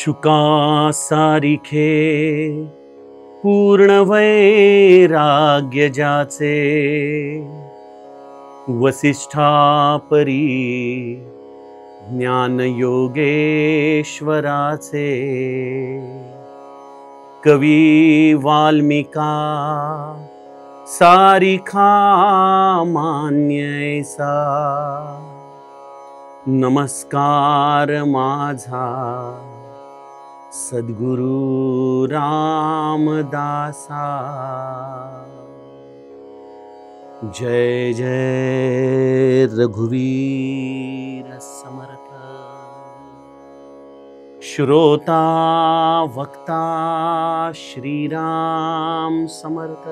शुका सारिखे पूर्ण वैराग्य जाचे, वसिष्ठा परी ज्ञान योगेश्वराचे, कवी वाल्मिका सारिखा मान्यैसा, नमस्कार माझा सद्गुरु रामदासा। जय जय रघुवीर समर्थ। श्रोता वक्ता श्रीराम समर्थ।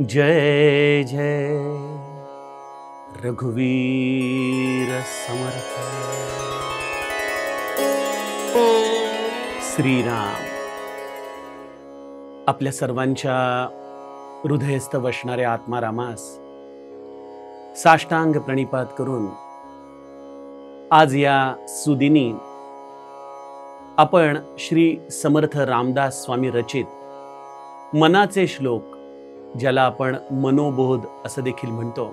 जय जय रघुवीर समर्थ। श्रीराम आपल्या सर्वांच्या हृदयस्थ वसणाऱ्या आत्मारामास साष्टांग प्रणिपात करून आज या सुदिनी आपण श्री समर्थ रामदास स्वामी रचित मनाचे श्लोक, ज्याला आपण मनोबोध असं देखील म्हणतो,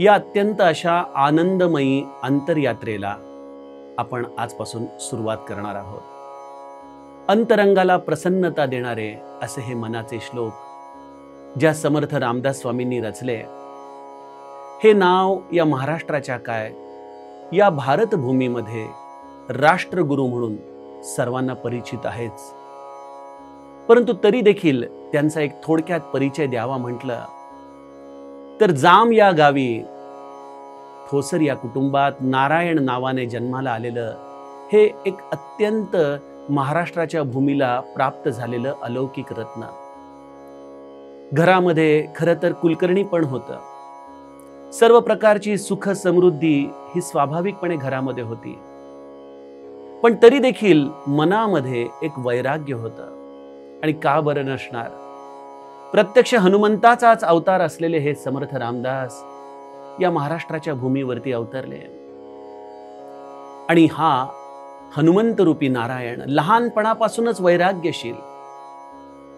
या अत्यंत अशा आनंदमयी अंतरयात्रेला आपण आजपासून सुरुवात करणार आहोत। अंतरंगाला प्रसन्नता देणारे असे हे मनाचे श्लोक ज्या समर्थ रामदास स्वामींनी रचले, हे नाव या महाराष्ट्राच्या काय या भारतभूमीमध्ये राष्ट्रगुरु म्हणून सर्वांना परिचित आहेच। परंतु तरी देखील त्यांचा एक थोडक्यात परिचय द्यावा म्हटलं तर जाम या गावी ठोसर या कुटुंबात नारायण नावाने जन्माला आलेलं हे एक अत्यंत महाराष्ट्राच्या भूमीला प्राप्त झालेलं अलौकिक रत्न। घरामध्ये खरं तर कुलकर्णी पण होतं। सर्व प्रकारची सुख समृद्धी ही स्वाभाविकपणे घरामध्ये होती, पण तरी देखील मनामध्ये एक वैराग्य होतं। आणि का बरं नसणार, प्रत्यक्ष हनुमंताचाच अवतार असलेले हे समर्थ रामदास या महाराष्ट्राच्या भूमीवरती अवतरले। आणि हा हनुमंत रूपी नारायण लहानपणापासूनच वैराग्यशील।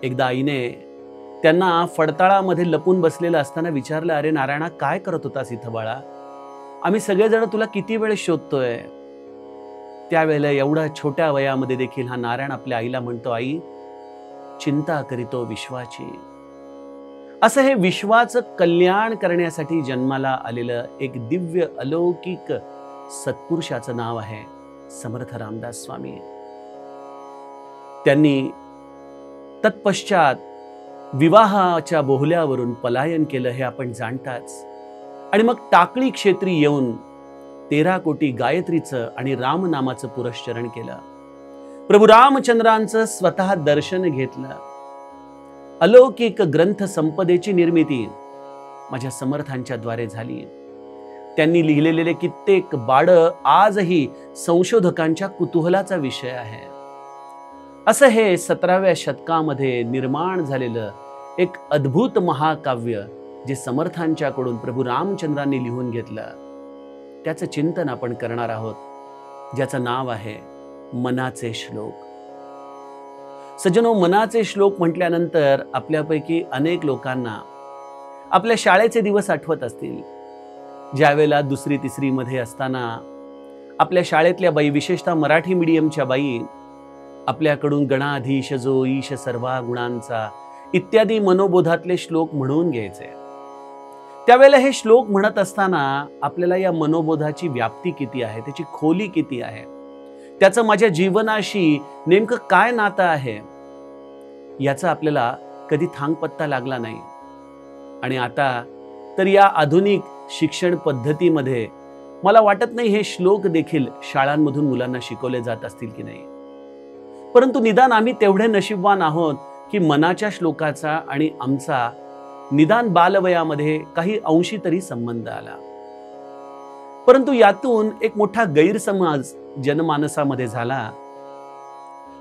एकदा आईने त्यांना फडताळामध्ये लपून बसलेलं असताना विचारलं, अरे नारायणा, काय करत होतास इथं बाळा? आम्ही सगळेजण तुला किती वेळ शोधतोय। त्यावेळेला एवढ्या छोट्या वयामध्ये देखील हा नारायण आपल्या आईला म्हणतो, आई, चिंता करीतो विश्वाची। असं हे विश्वाचं कल्याण करण्यासाठी जन्माला आलेलं एक दिव्य अलौकिक सत्पुरुषाचं नाव आहे समर्थ रामदास स्वामी। त्यांनी तत्पश्चात विवाहाच्या बोहल्यावरून पलायन केलं, हे आपण जाणताच। आणि मग टाकळी क्षेत्री येऊन 13 कोटी गायत्रीचं आणि रामनामाचं पुरश्चरण केलं। प्रभू रामचंद्रांचं स्वतः दर्शन घेतलं। अलौकिक ग्रंथ संपदेची निर्मिती माझ्या समर्थांच्या द्वारे झाली। त्यांनी लिहिलेले कित्येक बाड आजही संशोधकांच्या कुतूहलाचा विषय आहे। असं हे 17व्या शतकामध्ये निर्माण झालेलं एक अद्भुत महाकाव्य जे समर्थांच्याकडून प्रभू रामचंद्रांनी लिहून घेतलं, त्याचं चिंतन आपण करणार आहोत, ज्याचं नाव आहे मनाचे श्लोक। सज्जनो, मनाचे श्लोक म्हटल्यानंतर आपल्यापैकी अनेक लोकांना आपल्या शाळेचे दिवस आठवत असतील, ज्यावेळेला 2री-3री मध्ये असताना आपल्या शाळेतल्या बाई, विशेषतः मराठी मीडियमच्या बाई, आपल्याकडून गणाधीश जो ईश सर्वा गुणांचा इत्यादी मनोबोधातले श्लोक म्हणून घ्यायचे। त्यावेळेला हे श्लोक म्हणत असताना आपल्याला या मनोबोधाची व्याप्ती किती आहे, त्याची खोली किती आहे, त्याचं माझ्या जीवनाशी नेमकं काय नातं आहे, याचा आपल्याला कधी थांगपत्ता लागला नाही। आणि आता तर या आधुनिक शिक्षण पद्धतीमध्ये मला वाटत नाही हे श्लोक देखील शाळांमधून मुलांना शिकवले जात असतील की नाही। परंतु निदान आम्ही तेवढे नशीबवान आहोत की मनाच्या श्लोकाचा आणि आमचा निदान बालवयामध्ये काही अंशी तरी संबंध आला। परंतु यातून एक मोठा गैरसमज जनमानसामध्ये झाला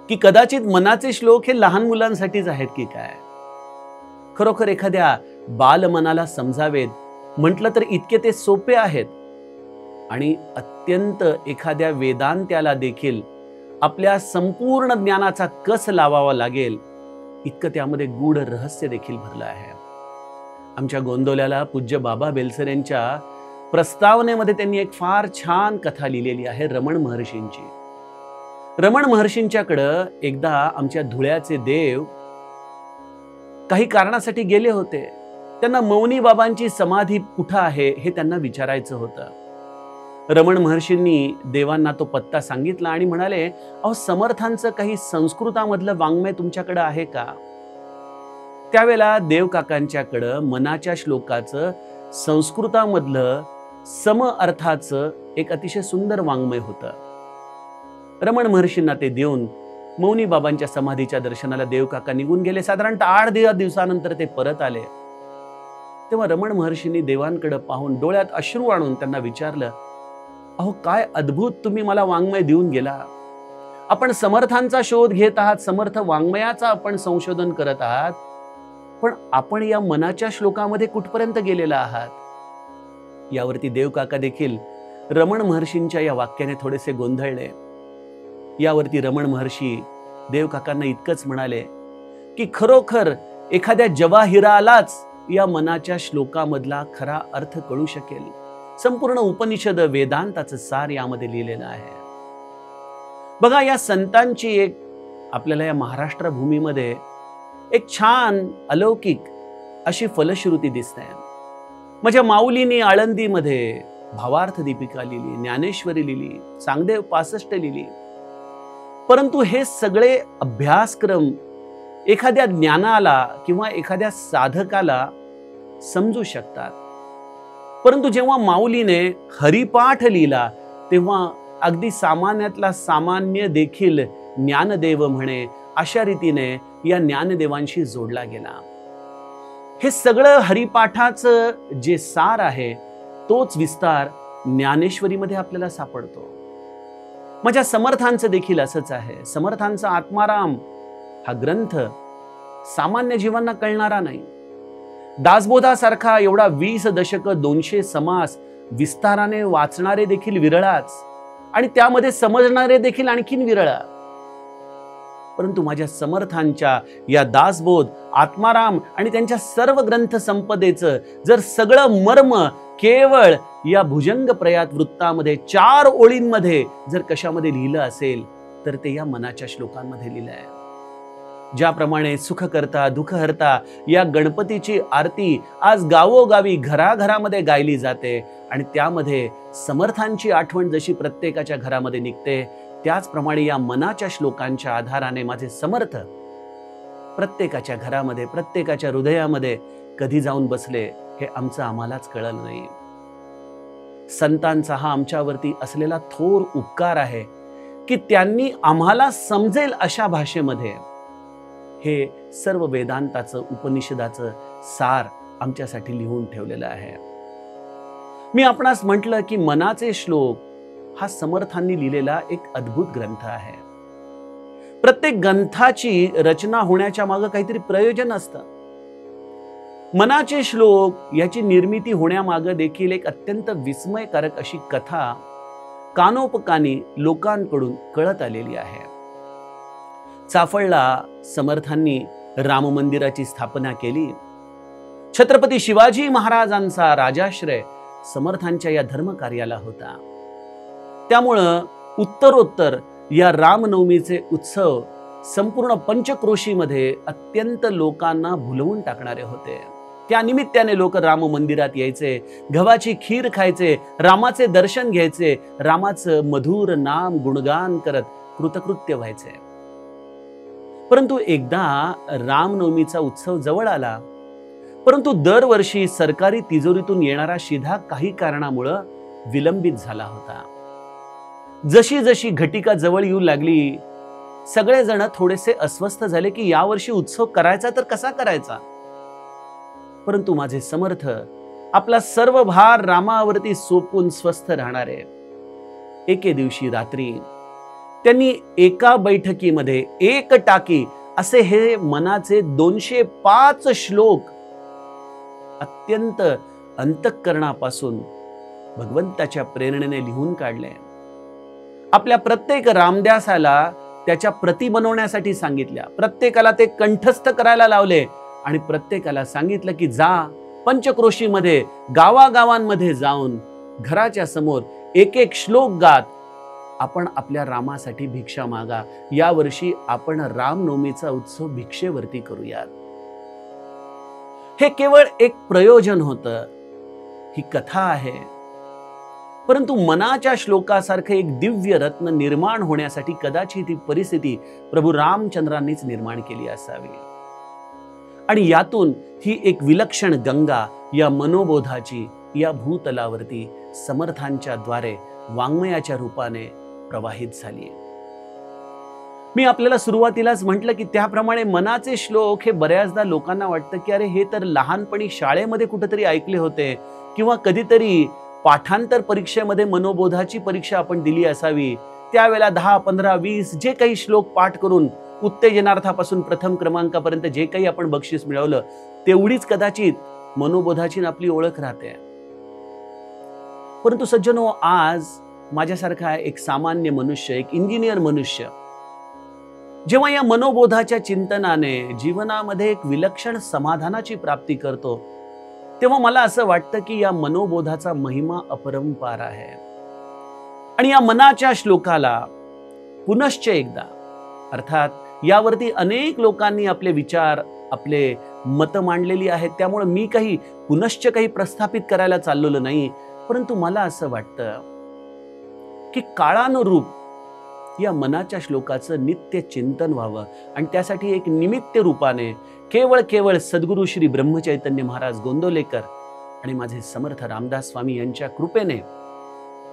की कदाचित मनाचे श्लोक हे लहान मुलांसाठीच आहेत की काय। खरोखर एखाद्या बालमनाला समजावेत म्हटलं तर इतके ते सोपे आहेत। आणि अत्यंत एखाद्या वेदांत्याला देखील आपल्या संपूर्ण ज्ञानाचा कस लावावा लागेल इतकं त्यामध्ये गूढ रहस्य देखील भरलं आहे. आमच्या गोंदवल्याला पूज्य बाबा बेलसर यांच्या प्रस्तावनेमध्ये त्यांनी एक फार छान कथा लिहिलेली आहे रमण महर्षींची. रमण महर्षींच्याकडं एकदा आमच्या धुळ्याचे देव काही कारणासाठी गेले होते. त्यांना मौनी बाबांची समाधी कुठं आहे हे त्यांना विचारायचं होतं. रमण महर्षींनी देवांना तो पत्ता सांगितला आणि म्हणाले, अहो समर्थांचं काही संस्कृतामधलं वाङ्मय तुमच्याकडे आहे का? त्यावेळेला देव काकांच्याकडं मनाच्या श्लोकाचं संस्कृतामधलं सम अर्थाचं एक अतिशय सुंदर वाङ्मय होतं. रमण महर्षींना ते देऊन मौनी बाबांच्या समाधीच्या दर्शनाला देव काका निघून गेले. साधारणतः 8 दिवसानंतर ते परत आले. तेव्हा रमण महर्षींनी देवांकडे पाहून डोळ्यात अश्रू आणून त्यांना विचारलं, अहो काय अद्भुत तुम्ही मला वाङ्मय देऊन गेला. आपण समर्थांचा शोध घेत आहात, समर्थ वाङ्मयाचा आपण संशोधन करत आहात, पण आपण या मनाच्या श्लोकामध्ये कुठपर्यंत गेलेला आहात? यावरती देव काका देखील रमण महर्षींच्या या वाक्याने थोडेसे गोंधळले. यावरती रमण महर्षी देव काकांना इतकंच म्हणाले की खरोखर एखाद्या जवाहिरालाच या मनाच्या श्लोकामधला खरा अर्थ कळू शकेल. संपूर्ण उपनिषद वेदांताचं सार यामध्ये लिहिलेलं आहे. बघा, या संतांची एक आपल्याला या महाराष्ट्र भूमीमध्ये एक छान अलौकिक अशी फलश्रुती दिसते. माझ्या माऊलींनी आळंदीमध्ये भावार्थ दीपिका लिहिली, ज्ञानेश्वरी लिहिली, चांगदेव 65 लिहिली. परंतु हे सगळे अभ्यासक्रम एखाद्या ज्ञानाला किंवा एखाद्या साधकाला समजू शकतात. परंतु जेव्हा माऊलीने हरिपाठ लिहिला तेव्हा अगदी सामान्यातला सामान्य देखील ज्ञानदेव म्हणे अशा रीतीने या ज्ञानदेवांशी जोडला गेला. हे सगळं हरिपाठाचं जे सार आहे तोच विस्तार ज्ञानेश्वरीमध्ये आपल्याला सापडतो. माझ्या समर्थांचं देखील असंच आहे. समर्थांचा आत्माराम हा ग्रंथ सामान्य जीवांना कळणारा नाही. दासबोधासारखा एवढा 20 दशक 200 समास विस्ताराने वाचणारे देखील विरळाच आणि त्यामध्ये समजणारे देखील आणखीन विरळा. परंतु माझ्या समर्थांच्या या दासबोध, आत्माराम आणि त्यांच्या सर्व ग्रंथ संपदेचं जर सगळं मर्म केवळ या भुजंग प्रयात वृत्तामध्ये 4 ओळींमध्ये जर कशामध्ये लिहिलं असेल तर ते या मनाच्या श्लोकांमध्ये लिहिलं आहे. ज्याप्रमाणे सुख करता दुःख हरता या गणपतीची आरती आज गावोगावी घराघरामध्ये गायली जाते आणि त्यामध्ये समर्थांची आठवण जशी प्रत्येकाच्या घरामध्ये निघते, त्याचप्रमाणे या मनाच्या श्लोकांच्या आधाराने माझे समर्थ प्रत्येकाच्या घरामध्ये, प्रत्येकाच्या हृदयामध्ये कधी जाऊन बसले हे आमचं आम्हालाच कळलं नाही. संतांचा हा आमच्यावरती असलेला थोर उपकार आहे की त्यांनी आम्हाला समजेल अशा भाषेमध्ये हे सर्व वेदांताचं, उपनिषदाचं सार आमच्यासाठी लिहून ठेवलेलं आहे. मी आपणास म्हटलं की मनाचे श्लोक हा समर्थांनी लिहिलेला एक अद्भुत ग्रंथ आहे. प्रत्येक ग्रंथाची रचना होण्याच्या मागे काहीतरी प्रयोजन असतं. मनाचे श्लोक याची निर्मिती होण्यामागे देखील एक अत्यंत विस्मयकारक अशी कथा कानोपकानी लोकांकडून कळत आलेली आहे. चाफळला समर्थांनी राम मंदिराची स्थापना केली. छत्रपती शिवाजी महाराजांचा राजाश्रय समर्थांच्या या धर्मकार्याला होता. त्यामुळं उत्तरोत्तर या रामनवमीचे उत्सव संपूर्ण पंचक्रोशीमध्ये अत्यंत लोकांना भुलवून टाकणारे होते. त्या निमित्ताने लोक राम मंदिरात यायचे, गव्हाची खीर खायचे, रामाचे दर्शन घ्यायचे, रामाचं मधुर नाम गुणगान करत कृतकृत्य व्हायचे. परंतु एकदा रामनवमीचा उत्सव जवळ आला, परंतु दरवर्षी सरकारी तिजोरीतून येणारा शिधा काही कारणामुळे विलंबित झाला होता. जशी जशी घटिका जवळ येऊ लागली, सगळेजण थोडेसे अस्वस्थ झाले की यावर्षी उत्सव करायचा तर कसा करायचा. परंतु माझे समर्थ आपला सर्व भार रामावरती सोपून स्वस्थ राहणारे एके दिवशी रात्री त्यांनी एका बैठकीमध्ये एक टाकी असे हे मनाचे 205 श्लोक अत्यंत अंतःकरणापासून भगवंताच्या प्रेरणेने लिहून काढले. आपल्या प्रत्येक रामदासाला त्याच्या प्रती बनवण्यासाठी सांगितल्या, प्रत्येकाला ते कंठस्थ करायला लावले आणि प्रत्येकाला सांगितलं की जा पंचक्रोशीमध्ये गावागावांमध्ये जाऊन घराच्या समोर एक एक श्लोक गात आपण आपल्या रामासाठी भिक्षा मागा. या वर्षी आपण रामनवमीचा उत्सव भिक्षेवरती करूयात. हे केवळ एक प्रयोजन होतं, ही कथा आहे, परंतु मनाच्या श्लोकासारखं एक दिव्य रत्न निर्माण होण्यासाठी कदाचित ही परिस्थिती प्रभू रामचंद्रांनीच निर्माण केली असावी. आणि यातून ही एक विलक्षण गंगा या मनोबोधाची या भूतलावरती समर्थांच्या द्वारे वाङ्मयाच्या रूपाने प्रवाहित झाली. मी आपल्याला सुरुवातीलाच म्हटलं की त्याप्रमाणे मनाचे श्लोक हे बऱ्याचदा लोकांना वाटतं की अरे हे तर लहानपणी शाळेमध्ये कुठेतरी ऐकले होते किंवा कधीतरी पाठांतर परीक्षेमध्ये मनोबोधाची परीक्षा आपण दिली असावी. त्यावेळेला 10, 15, 20 जे काही श्लोक पाठ करून उत्तेजनार्थापासून प्रथम क्रमांकापर्यंत जे काही आपण बक्षीस मिळवलं तेवढीच कदाचित मनोबोधाची आपली ओळख राहते. परंतु सज्जनो, आज माझ्यासारखा एक सामान्य मनुष्य, एक इंजिनियर मनुष्य जेव्हा या मनोबोधाच्या चिंतनाने जीवनामध्ये एक विलक्षण समाधानाची प्राप्ती करतो, तेव्हा मला असं वाटतं की या मनोबोधाचा महिमा अपरंपार आहे. आणि या मनाच्या श्लोकाला पुनश्च एकदा, अर्थात यावरती अनेक लोकांनी आपले विचार, आपले मतं मांडलेली आहेत, त्यामुळे मी पुनश्च काही प्रस्थापित करायला चाललेलो नाही. परंतु मला असं वाटतं की काळानुरूप या मनाच्या श्लोकाचं नित्य चिंतन व्हावं आणि त्यासाठी एक निमित्त रूपाने केवळ सद्गुरू श्री ब्रह्मचैतन्य महाराज गोंदवलेकर आणि माझे समर्थ रामदास स्वामी यांच्या कृपेने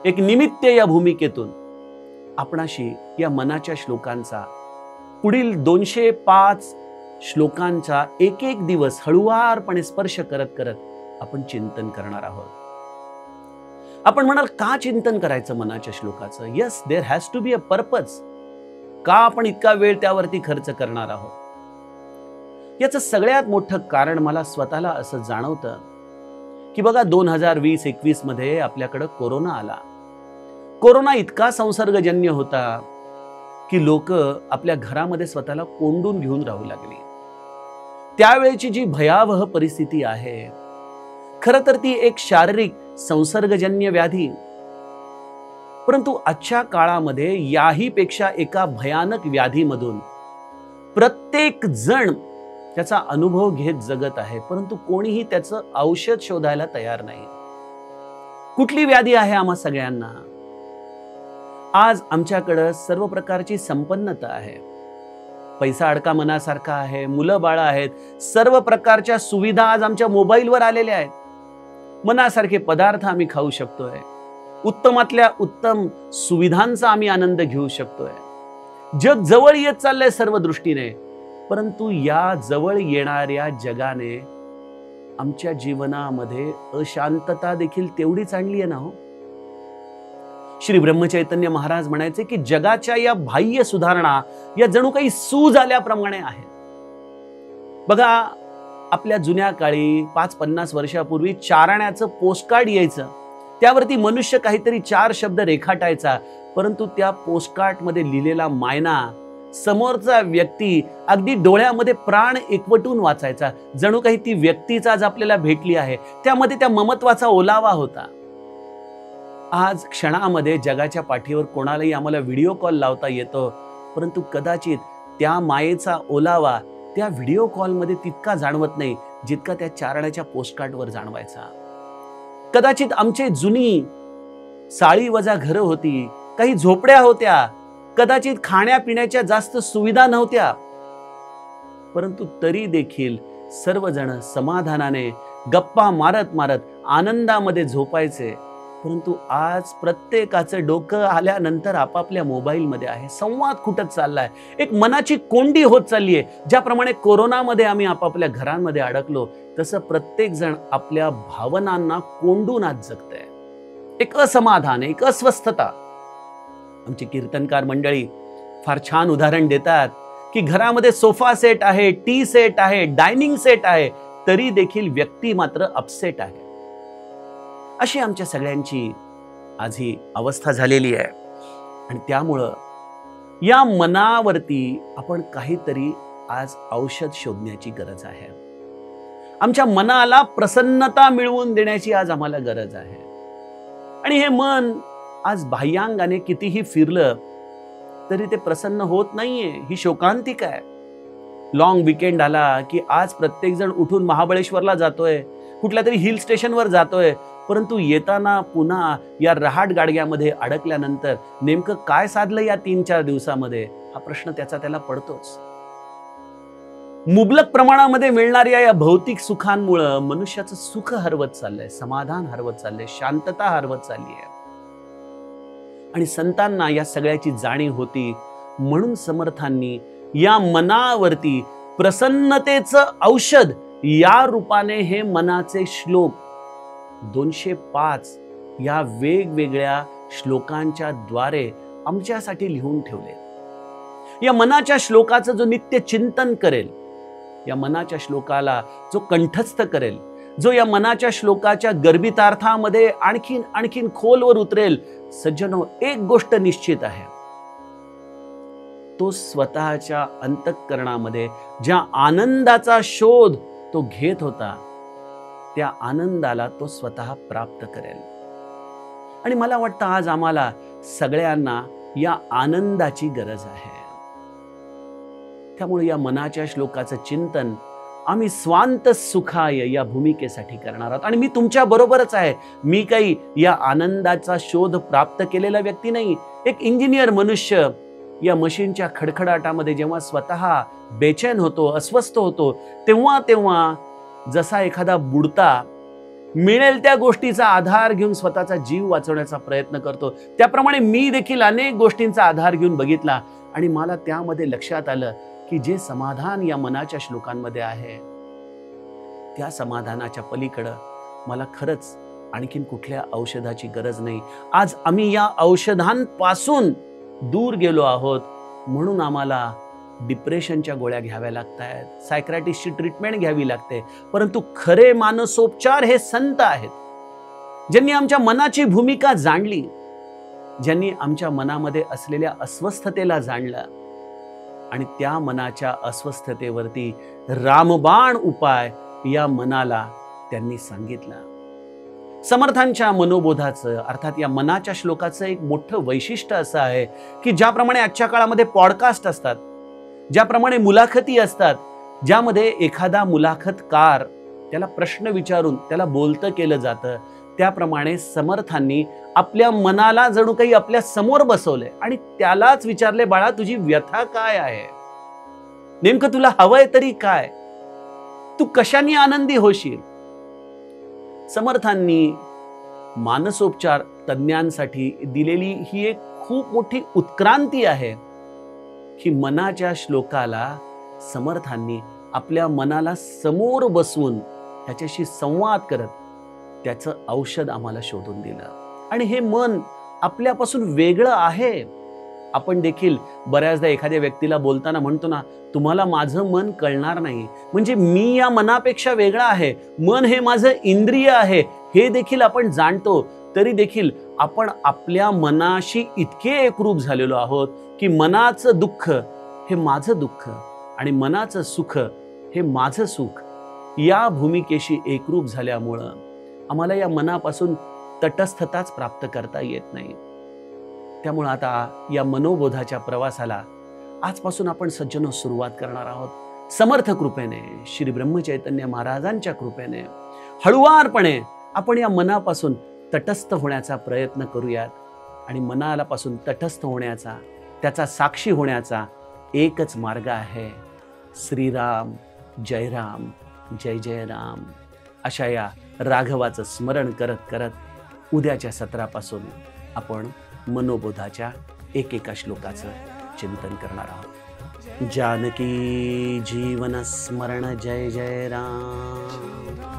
एक निमित्त या भूमिकेतून आपणाशी या मनाच्या श्लोकांचा पुढील 205 श्लोकांचा एक एक दिवस हळुवारपणे स्पर्श करत करत आपण चिंतन करणार आहोत. आपण म्हणाल, का चिंतन करायचं मनाच्या श्लोकाचं? Yes, there has to be a purpose. का आपण इतका वेळ त्यावरती खर्च करणार आहोत? याचं सगळ्यात मोठं कारण मला स्वतःला असं जाणवतं की बघा 2020-21 मध्ये आपल्याकडे कोरोना आला. कोरोना इतका संसर्गजन्य होता की लोक आपल्या घरामध्ये स्वतःला कोंडून घेऊन राहू लागली. त्यावेळची जी भयावह परिस्थिती आहे, खरं तर ती एक शारीरिक संसर्गजन्य व्याधी, परंतु आजच्या काळामध्ये याही पेक्षा एका भयानक व्याधीमधून प्रत्येक जण त्याचा अनुभव घेत जगत आहे, परंतु कोणीही त्याचं औषध शोधायला तयार नाही. कुठली व्याधी आहे आम्हा सगळ्यांना? आज आमच्याकडे सर्व प्रकारची संपन्नता आहे, पैसा अडका मनासारखा आहे, मुलं बाळ आहेत, सर्व प्रकारच्या सुविधा आज आमच्या मोबाईलवर आलेल्या आहेत. मनासारखे पदार्थ आम्ही खाऊ शकतोय, उत्तमातल्या उत्तम सुविधांचा आम्ही आनंद घेऊ शकतोय. जग जवळ येत चाललंय सर्व दृष्टीने, परंतु या जवळ येणाऱ्या जगाने आमच्या जीवनामध्ये अशांतता देखील तेवढीच आणली आहे ना हो. श्री ब्रह्मचैतन्य महाराज म्हणायचे की जगाच्या या बाह्य सुधारणा या जणू काही सूज आल्याप्रमाणे आहेत. बघा, आपल्या जुन्या काळी 5-50 वर्षापूर्वी चारण्याचं पोस्टकार्ड यायचं, त्यावरती मनुष्य काहीतरी 4 शब्द रेखाटायचा, परंतु त्या पोस्टकार्डमध्ये लिहिलेला मायना समोरचा व्यक्ती अगदी डोळ्यामध्ये प्राण एकवटून वाचायचा, जणू काही ती व्यक्तीच आज आपल्याला भेटली आहे. त्यामध्ये त्या ममत्वाचा ओलावा होता. आज क्षणामध्ये जगाच्या पाठीवर कोणालाही आम्हाला व्हिडिओ कॉल लावता येतो, परंतु कदाचित त्या मायेचा ओलावा त्या व्हिडिओ कॉलमध्ये तितका जाणवत नाही जितका त्या चारण्याच्या पोस्टकार्डवर जाणवायचा. कदाचित आमचे जुनी साळी वजा घरं होती, काही झोपड्या होत्या, कदाचित खाण्यापिण्याच्या जास्त सुविधा नव्हत्या, परंतु तरी देखील सर्वजण समाधानाने गप्पा मारत मारत आनंदामध्ये झोपायचे. परंतु आज प्रत्येकाचं डोकं आल्यानंतर आपापल्या मोबाईलमध्ये आहे, संवाद खुटत चाललाय, एक मनाची कोंडी होत चालली आहे. ज्याप्रमाणे कोरोनामध्ये आम्ही आपापल्या घरांमध्ये अडकलो, तसं प्रत्येक जण आपल्या भावनांना कोंडून आज जगतंय. एक असमाधान, एक अस्वस्थता. आमची कीर्तनकार मंडळी फार छान उदाहरण देतात की घरामध्ये सोफा सेट आहे, टी सेट आहे, डायनिंग सेट आहे, तरी देखील व्यक्ती मात्र अपसेट आहे. अशी आमच्या सगळ्यांची आज ही अवस्था झालेली आहे. आणि त्यामुळं या मनावरती आपण काहीतरी आज औषध शोधण्याची गरज आहे. आमच्या मनाला प्रसन्नता मिळवून देण्याची आज आम्हाला गरज आहे. आणि हे मन आज बाह्यांगाने कितीही फिरलं तरी ते प्रसन्न होत नाहीये. ही शोकांतिका आहे. लॉंग विकेंड आला की आज प्रत्येक जण उठून महाबळेश्वरला जातोय, कुठल्या तरी हिल स्टेशनवर जातोय, परंतु येताना पुन्हा या रहाट गाडग्यामध्ये अडकल्यानंतर नेमकं काय साधलं या 3-4 दिवसामध्ये, हा प्रश्न त्याला पडतोच. मुबलक प्रमाणामध्ये मिळणाऱ्या या भौतिक सुखांमुळे मनुष्याचं सुख हरवत चाललंय, समाधान हरवत चाललंय, शांतता हरवत चालली आहे. आणि संतांना या सगळ्याची जाणीव होती, म्हणून समर्थांनी या मनावरती प्रसन्नतेचं औषध या रूपाने हे मनाचे श्लोक 205 या वेगवेगळ्या श्लोकांच्या द्वारे आमच्यासाठी लिहून ठेवले. या मनाच्या श्लोकाचं जो नित्य चिंतन करेल, या मनाच्या श्लोकाला जो कंठस्थ करेल, जो या मनाच्या श्लोकाच्या गर्भितार्थामध्ये आणखीन खोलवर उतरेल, सज्जनो, एक गोष्ट निश्चित आहे, तो स्वतःच्या अंतःकरणामध्ये ज्या आनंदाचा शोध तो घेत होता, त्या आनंदाला तो स्वतः प्राप्त करेल. आणि मला वाटतं आज आम्हाला सगळ्यांना या आनंदाची गरज आहे. त्यामुळे या मनाच्या श्लोकाचं चिंतन आम्ही स्वांत सुखाय या भूमिकेसाठी करणार आहोत. आणि मी तुमच्या बरोबरच आहे. मी काही या आनंदाचा शोध प्राप्त केलेला व्यक्ती नाही. एक इंजिनियर मनुष्य या मशीनच्या खडखडाटामध्ये जेव्हा स्वतः बेचैन होतो, अस्वस्थ होतो, तेव्हा जसा एखादा बुडता मिळेल त्या गोष्टीचा आधार घेऊन स्वतःचा जीव वाचवण्याचा प्रयत्न करतो, त्याप्रमाणे मी देखील अनेक गोष्टींचा आधार घेऊन बघितला. आणि मला त्यामध्ये लक्षात आलं की जे समाधान या मनाच्या श्लोकांमध्ये आहे, त्या समाधानाच्या पलीकडं मला खरंच आणखीन कुठल्या औषधाची गरज नाही. आज आम्ही या औषधांपासून दूर गेलो आहोत, म्हणून आम्हाला डिप्रेशनच्या गोळ्या घ्याव्या लागतायत, सायक्रॅटिस्टची ट्रीटमेंट घ्यावी लागते. परंतु खरे मानसोपचार हे संत आहेत, ज्यांनी आमच्या मनाची भूमिका जाणली, ज्यांनी आमच्या मनामध्ये असलेल्या अस्वस्थतेला जाणलं आणि त्या मनाच्या अस्वस्थतेवरती रामबाण उपाय या मनाला त्यांनी सांगितला. समर्थांच्या मनोबोधाचं, अर्थात या मनाच्या श्लोकाचं एक मोठं वैशिष्ट्य असं आहे की ज्याप्रमाणे आजच्या काळामध्ये पॉडकास्ट असतात, ज्याप्रमाणे मुलाखती असतात, ज्यामध्ये एखादा मुलाखतकार त्याला प्रश्न विचारून त्याला बोलतं केलं जातं, त्याप्रमाणे समर्थांनी आपल्या मनाला जणू काही आपल्या समोर बसवलंय आणि त्यालाच विचारले, बाळा, तुझी व्यथा काय आहे? नेमकं तुला हवंय तरी काय? तू कशाने आनंदी होशील? समर्थांनी मानसोपचार तज्ञांसाठी दिलेली ही एक खूप मोठी उत्क्रांती आहे की मनाच्या श्लोकाला समर्थांनी आपल्या मनाला समोर बसवून त्याच्याशी संवाद करत त्याचं औषध आम्हाला शोधून दिलं. आणि हे मन आपल्यापासून वेगळं आहे. आपण देखील बऱ्याचदा एखाद्या व्यक्तीला बोलताना म्हणतो ना, तुम्हाला माझं मन कळणार नाही, म्हणजे मी या मनापेक्षा वेगळा आहे, मन हे माझं इंद्रिय आहे, हे देखील आपण जाणतो. तरी देखील आपण आपल्या मनाशी इतके एकरूप झालेलो आहोत की मनाचं दुःख हे माझं दुःख आणि मनाचं सुख हे माझं सुख या भूमिकेशी एकरूप झाल्यामुळं आम्हाला या मनापासून तटस्थताच प्राप्त करता येत नाही. त्यामुळे आता या मनोबोधाच्या प्रवासाला आजपासून आपण सज्जनो सुरुवात करणार आहोत. समर्थ कृपेने, श्री ब्रह्मचैतन्य महाराजांच्या कृपेने हळुवारपणे आपण या मनापासून तटस्थ होण्याचा प्रयत्न करूयात. आणि मनापासून तटस्थ होण्याचा, त्याचा साक्षी होण्याचा एकच मार्ग आहे, श्रीराम जय राम जय जय राम अशा या राघवाचं स्मरण करत करत उद्याच्या सत्रापासून आपण मनोबोधाच्या एकेका श्लोकाचं चिंतन करणार आहोत. जानकी जीवन स्मरण जय जय राम.